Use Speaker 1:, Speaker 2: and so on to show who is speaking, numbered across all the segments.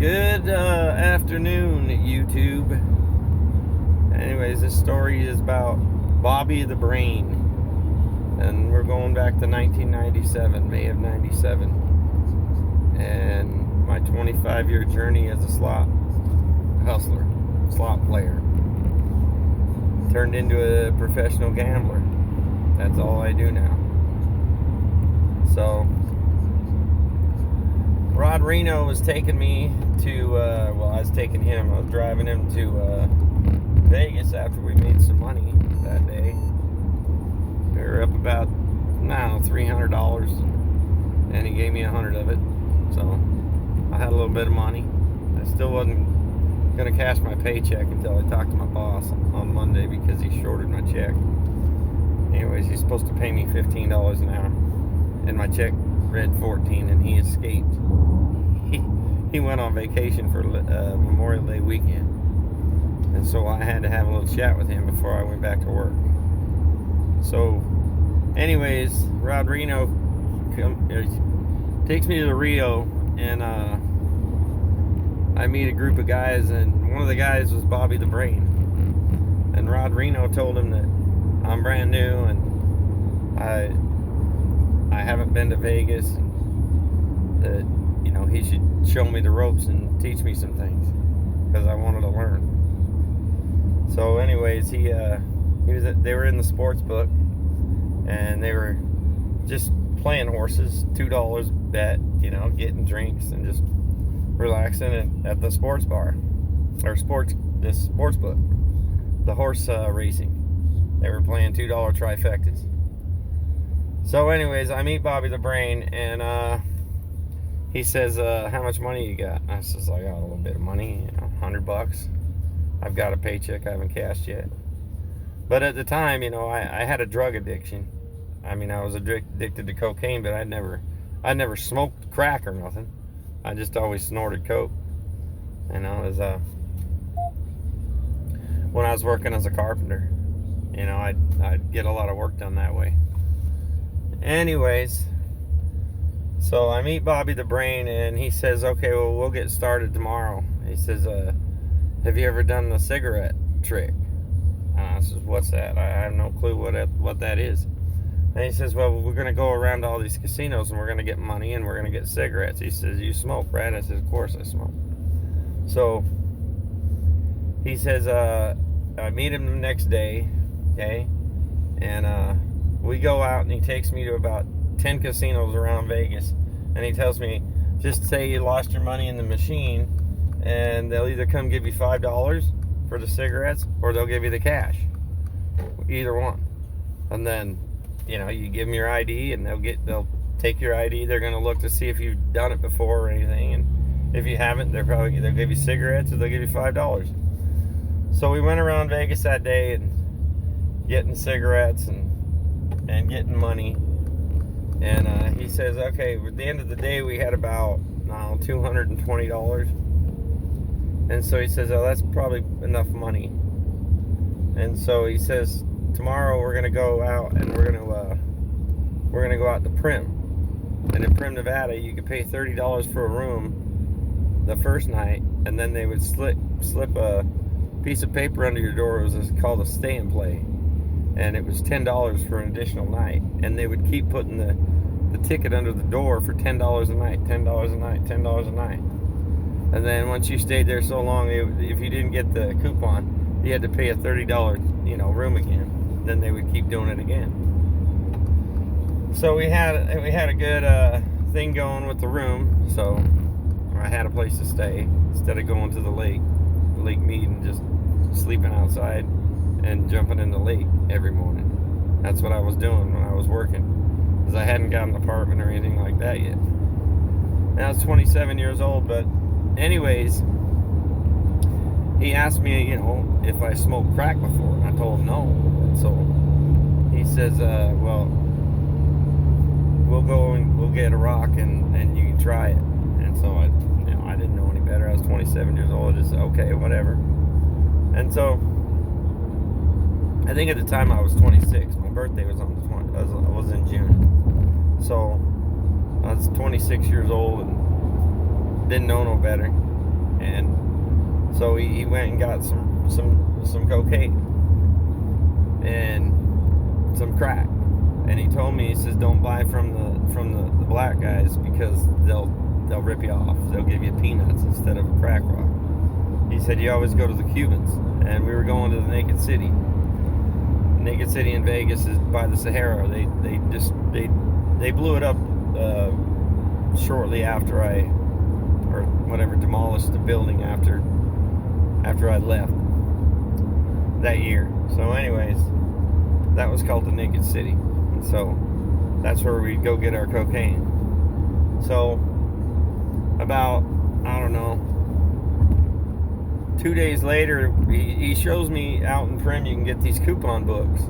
Speaker 1: Good afternoon, YouTube. Anyways, this story is about Bobby the Brain. And we're going back to 1997, May of 97. And my 25-year journey as a slot hustler, slot player. Turned into a professional gambler. That's all I do now. So, Rod Reno was taking me to, I was taking him. I was driving him to Vegas after we made some money that day. We were up about, $300, and he gave me $100 of it. So, I had a little bit of money. I still wasn't going to cash my paycheck until I talked to my boss on Monday because he shorted my check. Anyways, he's supposed to pay me $15 an hour, and my check read 14, and he escaped. He went on vacation for Memorial Day weekend, and so I had to have a little chat with him before I went back to work. So, anyways, Rod Reno takes me to the Rio, and I meet a group of guys, and one of the guys was Bobby the Brain. And Rod Reno told him that I'm brand new, and I haven't been to Vegas, and that he should show me the ropes and teach me some things because I wanted to learn. So, anyways, they were in the sports book, and they were just playing horses, $2 bet, getting drinks and just relaxing at the sports bar or this sports book, the horse racing. They were playing $2 trifectas. So, anyways, I meet Bobby the Brain, and he says, how much money you got? I says, I got a little bit of money, $100. I've got a paycheck I haven't cashed yet. But at the time, I had a drug addiction. I mean, I was addicted to cocaine, but I never smoked crack or nothing. I just always snorted coke. When I was working as a carpenter, I'd get a lot of work done that way. Anyways, so I meet Bobby the Brain, and he says, okay, well, we'll get started tomorrow. He says, have you ever done the cigarette trick? And I says, what's that? I have no clue what that is. And he says, well, we're going to go around to all these casinos, and we're going to get money, and we're going to get cigarettes. He says, you smoke, right? I said, of course I smoke. So he says, I meet him the next day, okay? And we go out, and he takes me to about 10 casinos around Vegas, and he tells me, just say you lost your money in the machine, and they'll either come give you $5 for the cigarettes, or they'll give you the cash. Either one. And then, you give them your ID, and they'll take your ID. They're going to look to see if you've done it before or anything, and if you haven't, they'll give you cigarettes, or they'll give you $5. So we went around Vegas that day and getting cigarettes and getting money. And he says, okay, at the end of the day, we had about $220. And so he says, oh, that's probably enough money. And so he says, tomorrow we're gonna go out, and we're gonna go out to Primm. And in Primm, Nevada, you could pay $30 for a room the first night, and then they would slip a piece of paper under your door. It was called a stay and play, and it was $10 for an additional night. And they would keep putting the ticket under the door for $10 a night, $10 a night, $10 a night. And then once you stayed there so long, if you didn't get the coupon, you had to pay a $30, room again. Then they would keep doing it again. So we had a good thing going with the room. So I had a place to stay instead of going to the Lake Mead and just sleeping outside and jumping in the lake every morning. That's what I was doing when I was working, because I hadn't got an apartment or anything like that yet. And I was 27 years old, but anyways, he asked me, if I smoked crack before, and I told him no. And so he says, well, we'll go and we'll get a rock and you can try it. And so I didn't know any better. I was 27 years old. I just said, okay, whatever. And so I think at the time I was 26. My birthday was was in June. So I was 26 years old and didn't know no better. And so he went and got some cocaine and some crack. And he told me, he says, don't buy from the black guys because they'll rip you off. They'll give you peanuts instead of a crack rock. He said you always go to the Cubans, and we were going to the Naked City. Naked City in Vegas is by the Sahara. They blew it up shortly after demolished the building after I left that year. So anyways, that was called the Naked City. And so that's where we'd go get our cocaine. So about, I don't know, 2 days later, he shows me out in Prim you can get these coupon books.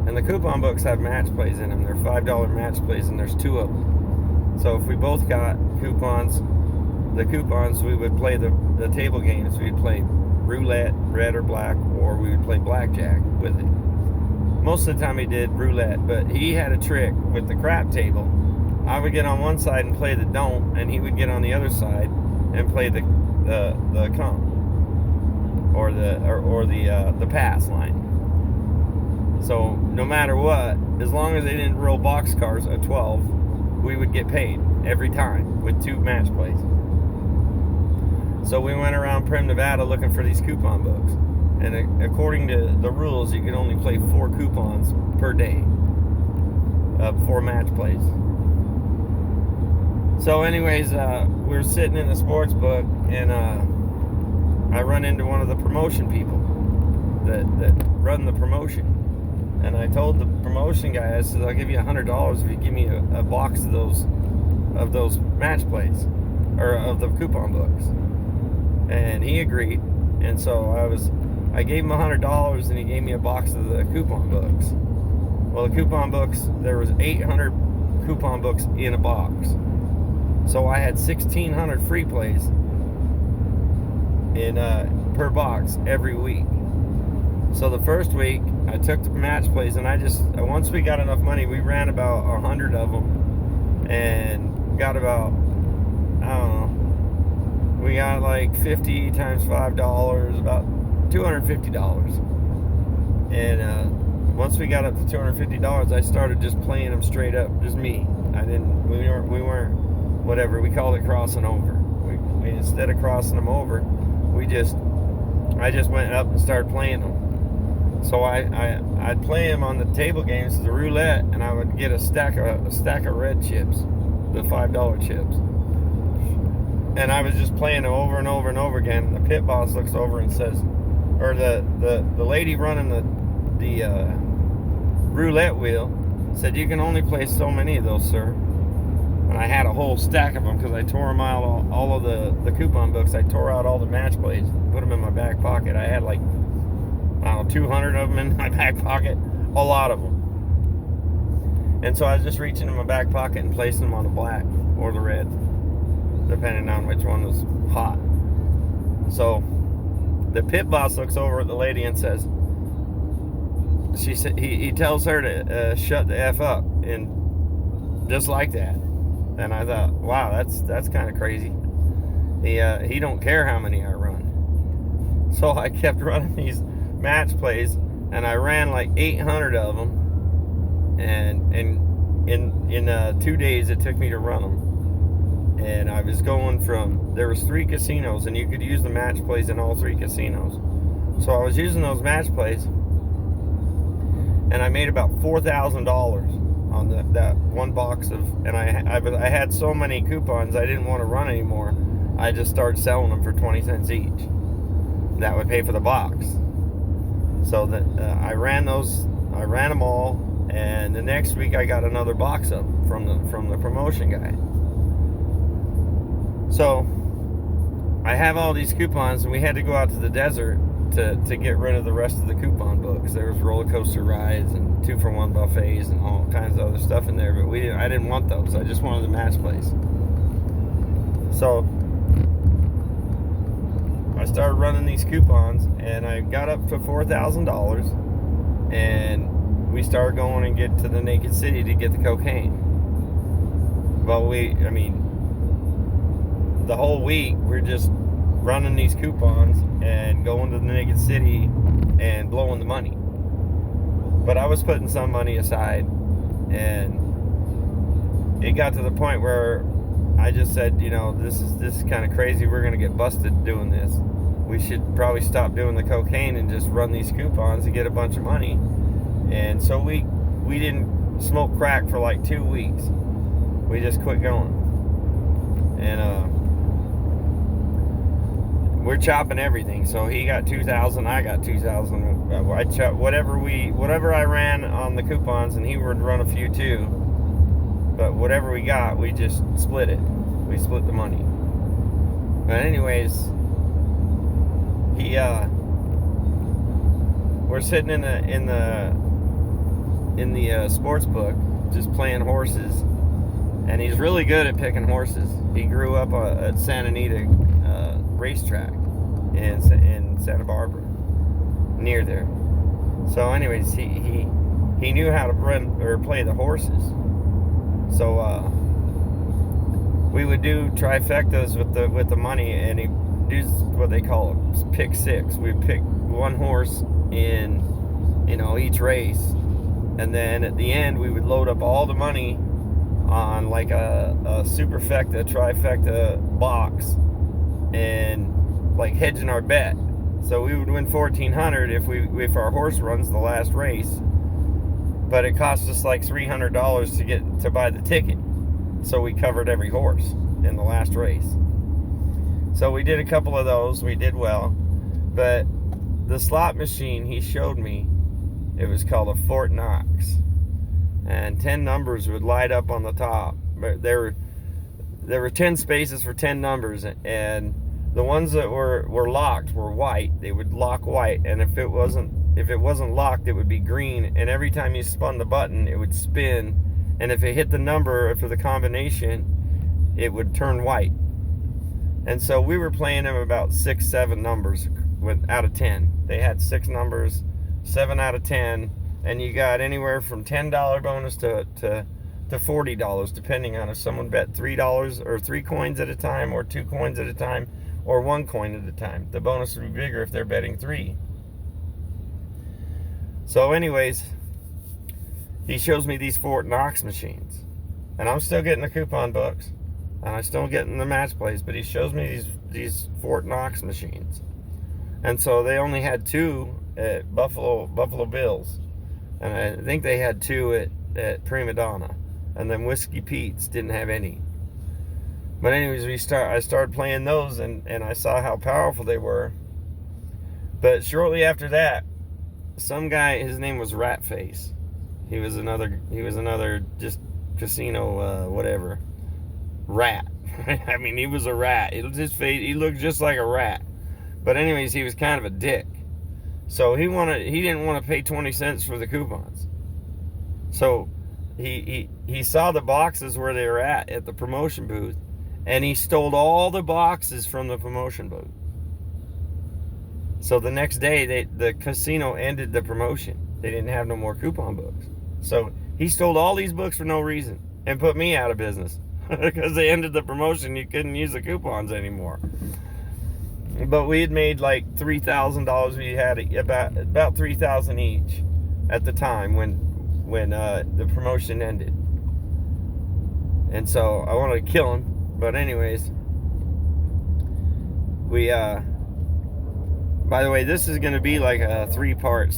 Speaker 1: And the coupon books have match plays in them. They're $5 match plays, and there's 2 of them. So if we both got coupons, we would play the table games. We'd play roulette, red or black, or we would play blackjack with it. Most of the time he did roulette, but he had a trick with the crap table. I would get on one side and play the don't, and he would get on the other side and play the comp. Or the pass line. So no matter what, as long as they didn't roll boxcars at 12, we would get paid every time with 2 match plays. So we went around Prim, Nevada looking for these coupon books. And according to the rules, you could only play 4 coupons per day. 4 match plays. So anyways, we were sitting in the sports book, and I run into one of the promotion people that run the promotion. And I told the promotion guy, I said, I'll give you $100 if you give me a box of those match plays, or of the coupon books. And he agreed. And so I gave him $100, and he gave me a box of the coupon books. Well, the coupon books, there was 800 coupon books in a box. So I had 1,600 free plays in per box every week. So the first week I took the match plays, and once we got enough money, we ran about 100 of them and got about, I don't know, we got like 50 times $5, about $250. And once we got up to $250, I started just playing them straight up, just me. We weren't whatever, we called it crossing over. We instead of crossing them over, I just went up and started playing them. So I'd play them on the table games, the roulette, and I would get a stack of red chips, the $5 chips. And I was just playing them over and over and over again. And the pit boss looks over and says, or the lady running the roulette wheel said, you can only play so many of those, sir. And I had a whole stack of them because I tore them out, all of the coupon books. I tore out all the match plays, put them in my back pocket. I had like, I don't know, 200 of them in my back pocket, a lot of them. And so I was just reaching in my back pocket and placing them on the black or the red, depending on which one was hot. So the pit boss looks over at the lady and says, he tells her to shut the F up, and just like that. And I thought, wow, that's kind of crazy. He don't care how many I run. So I kept running these match plays, and I ran like 800 of them. And in 2 days it took me to run them. And I was going there was 3 casinos, and you could use the match plays in all 3 casinos. So I was using those match plays, and I made about $4,000 on that one box and I had so many coupons I didn't want to run anymore. I just started selling them for 20 cents each. That would pay for the box. So that I ran them all, and the next week I got another box of them from the promotion guy. So I have all these coupons, and we had to go out to the desert to get rid of the rest of the coupon books. There was roller coaster rides and 2-for-1 buffets and all kinds of other stuff in there, but I didn't want those. I just wanted the match plays. So I started running these coupons, and I got up to $4,000, and we started going and get to the Naked City to get the cocaine. Well, the whole week we're just running these coupons and going to the Naked City and blowing the money. But I was putting some money aside, and it got to the point where I just said, this is kind of crazy. We're gonna get busted doing this. We should probably stop doing the cocaine and just run these coupons to get a bunch of money. And so we didn't smoke crack for like 2 weeks. We just quit going. And we're chopping everything. So he got 2,000, I got 2,000. I chop whatever I ran on the coupons, and he would run a few too. But whatever we got, we just split it. We split the money. But anyways, we're sitting in the sports book, just playing horses, and he's really good at picking horses. He grew up at Santa Anita racetrack in Santa Barbara, near there. So, anyways, he knew how to run or play the horses. So we would do trifectas with the money, and he do what they call pick six. We'd pick one horse in each race, and then at the end we would load up all the money on like a superfecta, trifecta box, and like hedging our bet. So we would win $1,400 if our horse runs the last race, but it cost us like $300 to buy the ticket. So we covered every horse in the last race. So we did a couple of those. We did well, but the slot machine he showed me, it was called a Fort Knox, and 10 numbers would light up on the top. But there were 10 spaces for 10 numbers, and the ones that were locked were white. They would lock white, and if it wasn't locked, it would be green. And every time you spun the button, it would spin, and if it hit the number for the combination, it would turn white. And so we were playing them about 6-7 numbers out of 10. They had 6 numbers, 7 out of 10, and you got anywhere from $10 bonus to $40, depending on if someone bet $3 or 3 coins at a time, or 2 coins at a time, or 1 coin at a time. The bonus would be bigger if they're betting 3. So anyways, he shows me these Fort Knox machines, and I'm still getting the coupon books, and I'm still getting the match plays, but he shows me these Fort Knox machines. And so they only had 2 at Buffalo Bills, and I think they had 2 at Prima Donna, and then Whiskey Pete's didn't have any. But anyways, I started playing those, and I saw how powerful they were. But shortly after that, some guy, his name was Ratface. He was another just casino whatever rat. I mean, he was a rat. His face, he looked just like a rat. But anyways, he was kind of a dick. So he didn't want to pay 20 cents for the coupons. So he saw the boxes where they were at the promotion booth, and he stole all the boxes from the promotion booth. So the next day, the casino ended the promotion. They didn't have no more coupon books. So he stole all these books for no reason and put me out of business because they ended the promotion. You couldn't use the coupons anymore. But we had made like $3,000. We had about $3,000 each at the time when the promotion ended. And so I wanted to kill him. But anyways, we by the way, this is going to be like a three-part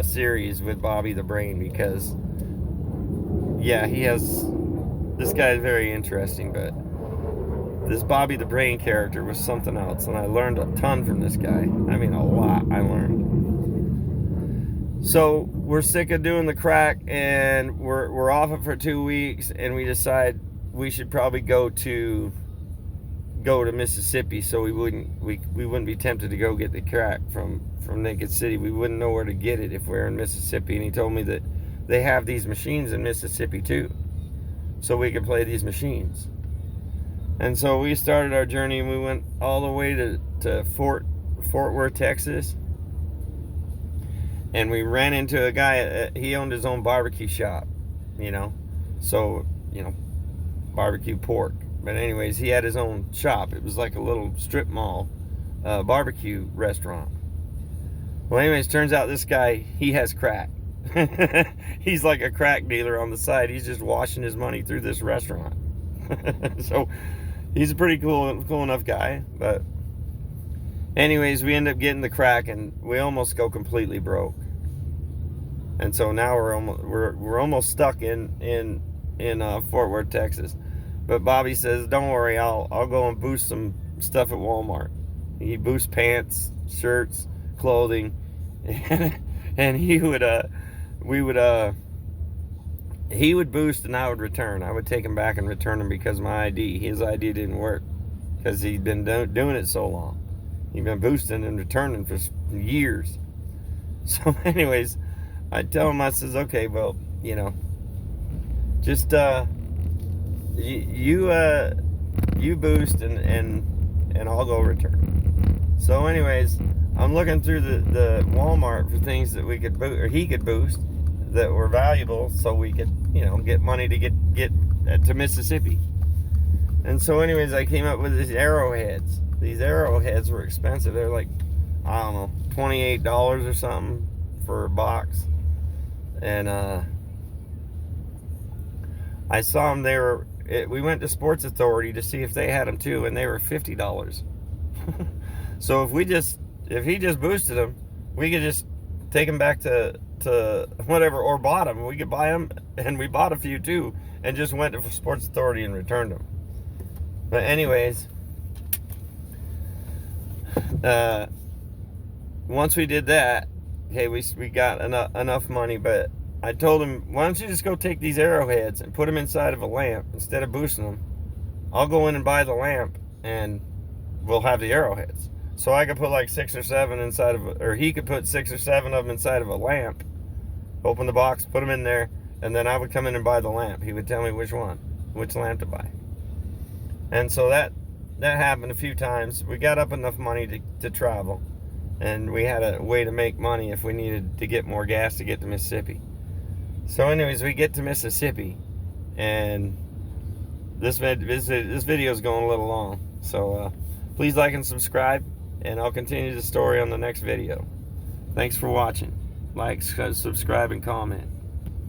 Speaker 1: series with Bobby the Brain, because yeah, this guy is very interesting, but this Bobby the Brain character was something else, and I learned a ton from this guy. I mean, a lot I learned. So we're sick of doing the crack, and we're off it for 2 weeks, and we decide we should probably go to Mississippi, so we wouldn't be tempted to go get the crack from Naked City. We wouldn't know where to get it if we were in Mississippi. And he told me that they have these machines in Mississippi too, so we could play these machines. And so we started our journey, and we went all the way to Fort Worth, Texas, and we ran into a guy. He owned his own barbecue shop, so barbecue pork. But anyways, he had his own shop. It was like a little strip mall barbecue restaurant. Well, anyways, turns out this guy, he has crack. He's like a crack dealer on the side. He's just washing his money through this restaurant. So he's a pretty cool enough guy. But anyways, we end up getting the crack, and we almost go completely broke. And so now we're almost stuck in Fort Worth, Texas. But Bobby says, "Don't worry, I'll go and boost some stuff at Walmart." He boosts pants, shirts, clothing, and he would boost and I would return. I would take him back and return him because his ID didn't work because he'd been doing it so long. He'd been boosting and returning for years. So anyways, I tell him, I says, "Okay, well, just you boost and I'll go return." So anyways, I'm looking through the Walmart for things that we could boost, or he could boost, that were valuable, so we could get money to get to Mississippi. And so anyways, I came up with these arrowheads. These arrowheads were expensive. They're like, I don't know, $28 or something for a box. And I saw them. We went to Sports Authority to see if they had them too, and they were $50. So if he just boosted them, we could just take them back to whatever, or bought them. We could buy them, and we bought a few too, and just went to Sports Authority and returned them. But anyways, once we did that, hey, we got enough money. But I told him, "Why don't you just go take these arrowheads and put them inside of a lamp instead of boosting them? I'll go in and buy the lamp, and we'll have the arrowheads." So I could put like 6 or 7 inside of or he could put 6 or 7 of them inside of a lamp, open the box, put them in there, and then I would come in and buy the lamp. He would tell me which lamp to buy. And so that happened a few times. We got up enough money to travel, and we had a way to make money if we needed to get more gas to get to Mississippi. So anyways, we get to Mississippi, and this video is going a little long. So please like and subscribe, and I'll continue the story on the next video. Thanks for watching. Like, subscribe, and comment.